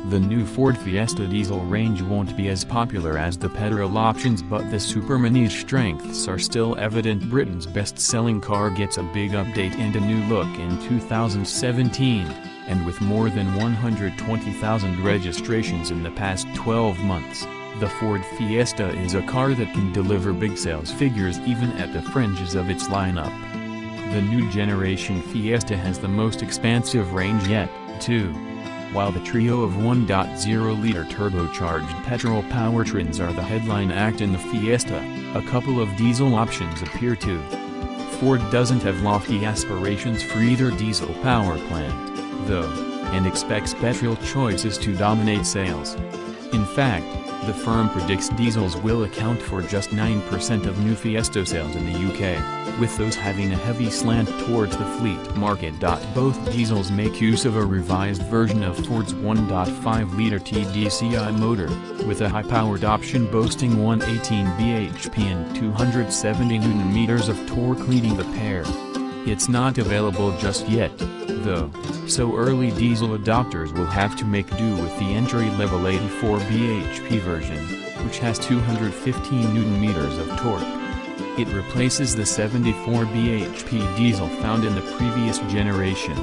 The new Ford Fiesta diesel range won't be as popular as the petrol options, but the Super Mini's strengths are still evident. Britain's best-selling car gets a big update and a new look in 2017, and with more than 120,000 registrations in the past 12 months, the Ford Fiesta is a car that can deliver big sales figures even at the fringes of its lineup. The new generation Fiesta has the most expansive range yet, too. While the trio of 1.0-liter turbocharged petrol powertrains are the headline act in the Fiesta, a couple of diesel options appear too. Ford doesn't have lofty aspirations for either diesel power plant, though, and expects petrol choices to dominate sales. In fact, the firm predicts diesels will account for just 9% of new Fiesta sales in the UK, with those having a heavy slant towards the fleet market. Both diesels make use of a revised version of Ford's 1.5-liter TDCi motor, with a high-powered option boasting 118 bhp and 270 Nm of torque leading the pair. It's not available just yet, though, so early diesel adopters will have to make do with the entry-level 84 bhp version, which has 215 Nm of torque. It replaces the 74 bhp diesel found in the previous generation.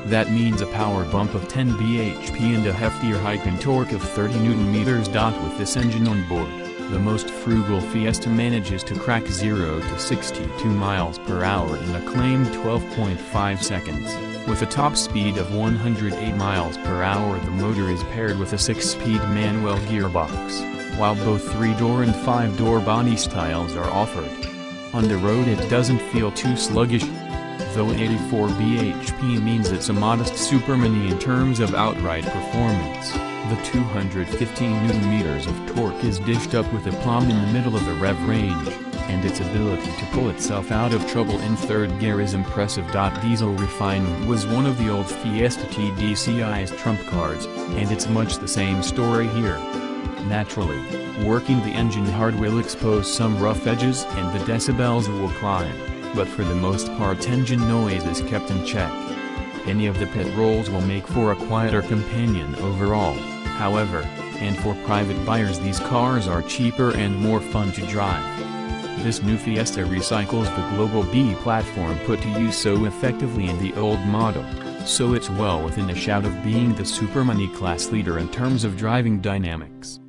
That means a power bump of 10 bhp and a heftier hike in torque of 30 Nm. With this engine on board, the most frugal Fiesta manages to crack 0 to 62 miles per hour in a claimed 12.5 seconds. With a top speed of 108 miles per hour, the motor is paired with a 6-speed manual gearbox, while both 3-door and 5-door body styles are offered. On the road it doesn't feel too sluggish. Though 84 bhp means it's a modest Super Mini in terms of outright performance, the 215 Nm of torque is dished up with aplomb in the middle of the rev range, and its ability to pull itself out of trouble in third gear is impressive. Diesel refinement was one of the old Fiesta TDCi's trump cards, and it's much the same story here. Naturally, working the engine hard will expose some rough edges and the decibels will climb, but for the most part engine noise is kept in check. Any of the pit rolls will make for a quieter companion overall, however, and for private buyers these cars are cheaper and more fun to drive. This new Fiesta recycles the Global B platform put to use so effectively in the old model, so it's well within a shout of being the Super Mini class leader in terms of driving dynamics.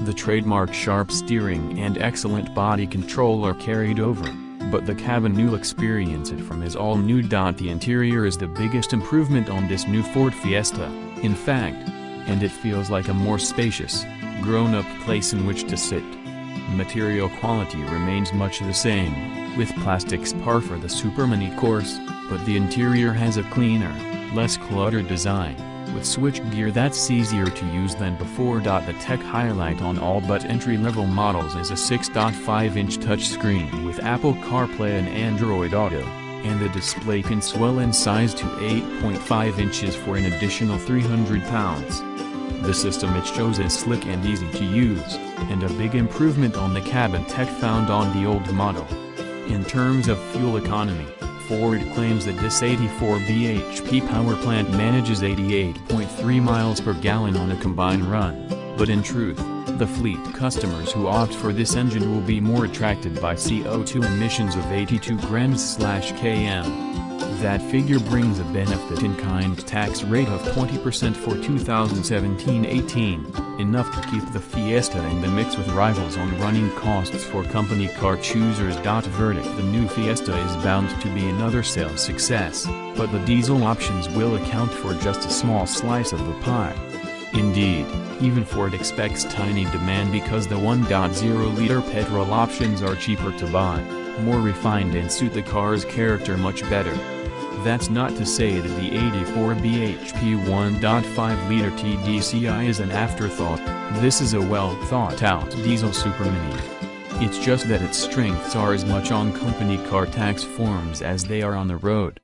The trademark sharp steering and excellent body control are carried over, but the cabin you'll experience it from is all new. The interior is the biggest improvement on this new Ford Fiesta, in fact, and it feels like a more spacious, grown-up place in which to sit. Material quality remains much the same, with plastics par for the Super Mini course, but the interior has a cleaner, less cluttered design, with switchgear that's easier to use than before. The tech highlight on all but entry-level models is a 6.5-inch touchscreen with Apple CarPlay and Android Auto, and the display can swell in size to 8.5 inches for an additional 300 pounds. The system it shows is slick and easy to use, and a big improvement on the cabin tech found on the old model. In terms of fuel economy, Ford claims that this 84 bhp power plant manages 88.3 miles per gallon on a combined run, but in truth, the fleet customers who opt for this engine will be more attracted by CO2 emissions of 82 grams/km. That figure brings a benefit-in-kind tax rate of 20% for 2017-18, enough to keep the Fiesta in the mix with rivals on running costs for company car choosers. Verdict: the new Fiesta is bound to be another sales success, but the diesel options will account for just a small slice of the pie. Indeed, even Ford expects tiny demand because the 1.0-liter petrol options are cheaper to buy, more refined and suit the car's character much better. That's not to say that the 84 bhp 1.5-liter TDCi is an afterthought. This is a well-thought-out diesel Super Mini. It's just that its strengths are as much on company car tax forms as they are on the road.